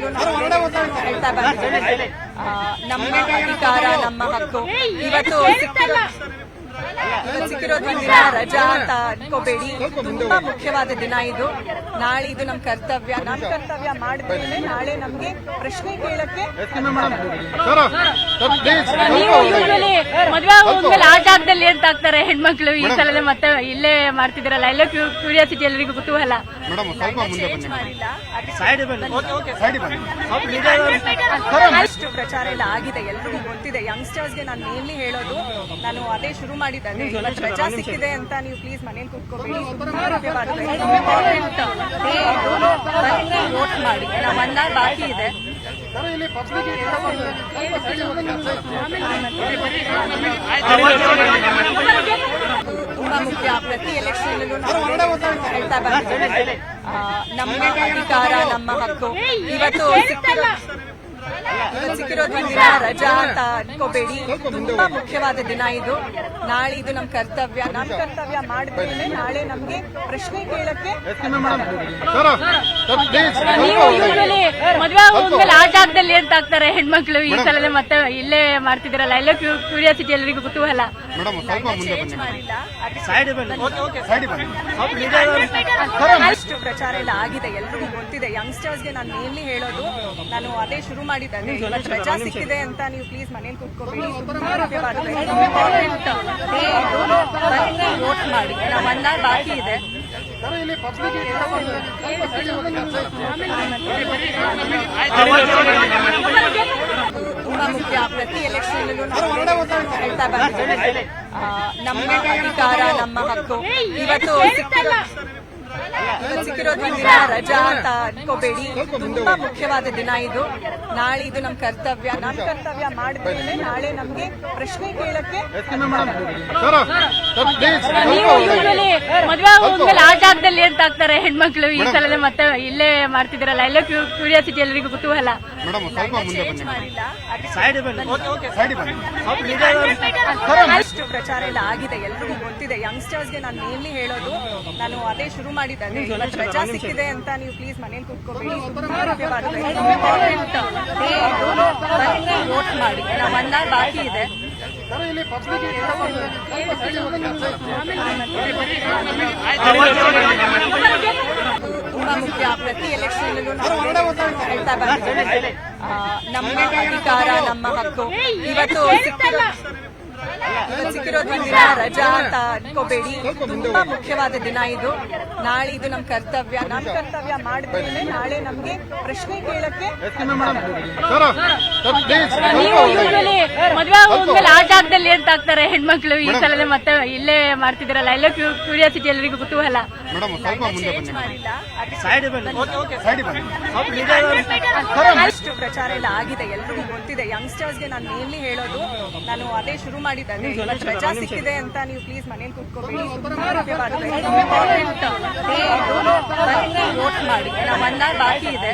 ಎಲೆಕ್ಷನ್ಗಳಲ್ಲೂ ನಾವು ಹೇಳ್ತಾ ಬಂದಿದ್ದೇವೆ. ನಮ್ಮ ಅಧಿಕಾರ ನಮ್ಮ ಹಕ್ಕು. ಇವತ್ತು ಸಿಕ್ಕಿರೋದು ದಿನ ರಜಾ ಅಂತ ಅನ್ಕೋಬೇಡಿ. ತುಂಬಾ ಮುಖ್ಯವಾದ ದಿನ ಇದು. ನಾಳೆ ಇದು ನಮ್ಮ ಕರ್ತವ್ಯ ಮಾಡಿದ್ಮೇಲೆ ನಾಳೆ ನಮ್ಗೆ ಪ್ರಶ್ನೆ ಕೇಳಕ್ಕೆ ಮದುವೆ ಹೋದ್ಮೇಲೆ ಆ ಜಾಗದಲ್ಲಿ ಅಂತ ಆಗ್ತಾರೆ ಹೆಣ್ಮಕ್ಳು. ಈ ಸಲ ಮತ್ತೆ ಇಲ್ಲೇ ಮಾಡ್ತಿದ್ರಲ್ಲ, ಎಲ್ಲ ಕ್ಯೂರಿಯಾಸಿಟಿ ಎಲ್ಲರಿಗೂ ಕುತೂಹಲ. ಚೇಂಜ್ ಮಾಡಿಲ್ಲ. ಅಷ್ಟು ಪ್ರಚಾರ ಎಲ್ಲ ಆಗಿದೆ, ಎಲ್ರಿಗೂ ಗೊತ್ತಿದೆ. ಯಂಗ್ಸ್ಟರ್ಸ್ಗೆ ನಾನು ಮೇನ್ಲಿ ಹೇಳೋದು, ನಾನು ಅದೇ ಶುರು ಮಾಡಿದ್ದೆ. ಇವತ್ತು ರಜಾ ಸಿಕ್ಕಿದೆ ಅಂತ ನೀವು ಪ್ಲೀಸ್ ಮನೇಲಿ ಕೂತ್ಕೋಬೇಡಿ. ವೋಟ್ ಮಾಡಿ. ನಮ್ಮನ್ನ ಬಾಕಿ ಇದೆ. ತುಂಬಾ ಮುಖ್ಯ. ಪ್ರತಿ ಎಲೆಕ್ಷನ್ಗಳಲ್ಲೂ ನಾವು ಹೇಳ್ತಾ ಬಂದಿದ್ದೇವೆ. ನಮ್ಮ ಅಧಿಕಾರ ನಮ್ಮ ಹಕ್ಕು. ಇವತ್ತು ಸಿಕ್ಕಿರೋದು ದಿನ ರಜಾ ಅಂತ ಅನ್ಕೋಬೇಡಿ. ತುಂಬಾ ಮುಖ್ಯವಾದ ದಿನ ಇದು. ನಾಳೆ ಇದು ನಮ್ಮ ಕರ್ತವ್ಯ ಮಾಡಿದ್ಮೇಲೆ ನಾಳೆ ನಮ್ಗೆ ಪ್ರಶ್ನೆ ಕೇಳಕ್ಕೆ ಮದುವೆ ಹೋದ್ಮೇಲೆ ಆ ಜಾಗದಲ್ಲಿ ಅಂತ ಆಗ್ತಾರೆ ಹೆಣ್ಮಕ್ಳು. ಈ ಸಲ ಮತ್ತೆ ಇಲ್ಲೇ ಮಾಡ್ತಿದ್ರಲ್ಲ, ಎಲ್ಲ ಕ್ಯೂರಿಯಾಸಿಟಿ ಎಲ್ಲರಿಗೂ ಕುತೂಹಲ. ಚೇಂಜ್ ಮಾಡಿಲ್ಲ. ಅಷ್ಟು ಪ್ರಚಾರ ಎಲ್ಲ ಆಗಿದೆ, ಎಲ್ರಿಗೂ ಗೊತ್ತಿದೆ. ಯಂಗ್ಸ್ಟರ್ಸ್ಗೆ ನಾನು ಮೇನ್ಲಿ ಹೇಳೋದು, ನಾನು ಅದೇ ಶುರು ಮಾಡಿದ್ದೆ. ಇವತ್ತು ರಜಾ ಸಿಕ್ಕಿದೆ ಅಂತ ನೀವು ಪ್ಲೀಸ್ ಮನೇಲಿ ಕೂತ್ಕೋಬೇಡಿ. ವೋಟ್ ಮಾಡಿ. ನಮ್ಮನ್ನ ಬಾಕಿ ಇದೆ. ತುಂಬಾ ಮುಖ್ಯ. ಪ್ರತಿ ಎಲೆಕ್ಷನ್ಗಳಲ್ಲೂ ನಾವು ಹೇಳ್ತಾ ಬಂದಿದ್ದೇವೆ. ನಮ್ಮ ಅಧಿಕಾರ ನಮ್ಮ ಹಕ್ಕು. ಇವತ್ತು ಸಿಕ್ಕಿರೋದು ದಿನ ರಜಾ ಅಂತ ಅನ್ಕೋಬೇಡಿ. ತುಂಬಾ ಮುಖ್ಯವಾದ ದಿನ ಇದು. ನಾಳೆ ಇದು ನಮ್ಮ ಕರ್ತವ್ಯ ಮಾಡಿದ್ಮೇಲೆ ನಾಳೆ ನಮ್ಗೆ ಪ್ರಶ್ನೆ ಕೇಳಕ್ಕೆ ಮದುವೆ ಹೋದ್ಮೇಲೆ ಆ ಜಾಗದಲ್ಲಿ ಅಂತ ಆಗ್ತಾರೆ ಹೆಣ್ಮಕ್ಳು. ಈ ಸಲ ಮತ್ತೆ ಇಲ್ಲೇ ಮಾಡ್ತಿದ್ರಲ್ಲ, ಎಲ್ಲ ಕ್ಯೂರಿಯಾಸಿಟಿ ಎಲ್ಲರಿಗೂ ಕುತೂಹಲ. ಚೇಂಜ್ ಮಾಡಿಲ್ಲ. ಅಷ್ಟು ಪ್ರಚಾರ ಎಲ್ಲ ಆಗಿದೆ, ಎಲ್ರಿಗೂ ಗೊತ್ತಿದೆ. ಯಂಗ್ಸ್ಟರ್ಸ್ಗೆ ನಾನು ಮೇನ್ಲಿ ಹೇಳೋದು, ನಾನು ಅದೇ ಶುರು ಮಾಡಿದ್ದೆ. ಇವತ್ತು ರಜಾ ಸಿಕ್ಕಿದೆ ಅಂತ ನೀವು ಪ್ಲೀಸ್ ಮನೇಲಿ ಕೂತ್ಕೋಬೇಡಿ. ವೋಟ್ ಮಾಡಿ. ನಮ್ಮನ್ನ ಬಾಕಿ ಇದೆ. ತುಂಬಾ ಮುಖ್ಯ. ಪ್ರತಿ ಎಲೆಕ್ಷನ್ಗಳಲ್ಲೂ ನಾವು ಹೇಳ್ತಾ ಬಂದಿದ್ದೇವೆ. ನಮ್ಮ ಅಧಿಕಾರ ನಮ್ಮ ಹಕ್ಕು. ಇವತ್ತು ಸಿಕ್ಕಿರೋದು ದಿನ ರಜಾ ಅಂತ ಅನ್ಕೋಬೇಡಿ. ತುಂಬಾ ಮುಖ್ಯವಾದ ದಿನ ಇದು. ನಾಳೆ ಇದು ನಮ್ಮ ಕರ್ತವ್ಯ ಮಾಡಿದ್ಮೇಲೆ ನಾಳೆ ನಮ್ಗೆ ಪ್ರಶ್ನೆ ಕೇಳಕ್ಕೆ ಮದುವೆ ಹೋದ್ಮೇಲೆ ಆ ಜಾಗದಲ್ಲಿ ಅಂತ ಆಗ್ತಾರೆ ಹೆಣ್ಮಕ್ಳು. ಈ ಸಲ ಮತ್ತೆ ಇಲ್ಲೇ ಮಾಡ್ತಿದ್ರಲ್ಲ, ಎಲ್ಲ ಕ್ಯೂರಿಯಾಸಿಟಿ ಎಲ್ಲರಿಗೂ ಕುತೂಹಲ. ಚೇಂಜ್ ಮಾಡಿಲ್ಲ. ಅಷ್ಟು ಪ್ರಚಾರ ಎಲ್ಲ ಆಗಿದೆ, ಎಲ್ರಿಗೂ ಗೊತ್ತಿದೆ. ಯಂಗ್ಸ್ಟರ್ಸ್ಗೆ ನಾನು ಮೇನ್ಲಿ ಹೇಳೋದು, ನಾನು ಅದೇ ಶುರು ಮಾಡಿದ್ದೆ. ಇವತ್ತು ರಜಾ ಸಿಕ್ಕಿದೆ ಅಂತ ನೀವು ಪ್ಲೀಸ್ ಮನೇಲಿ ಕೂತ್ಕೋಬೇಡಿ. ವೋಟ್ ಮಾಡಿ. ನಮ್ಮನ್ನ ಬಾಕಿ ಇದೆ.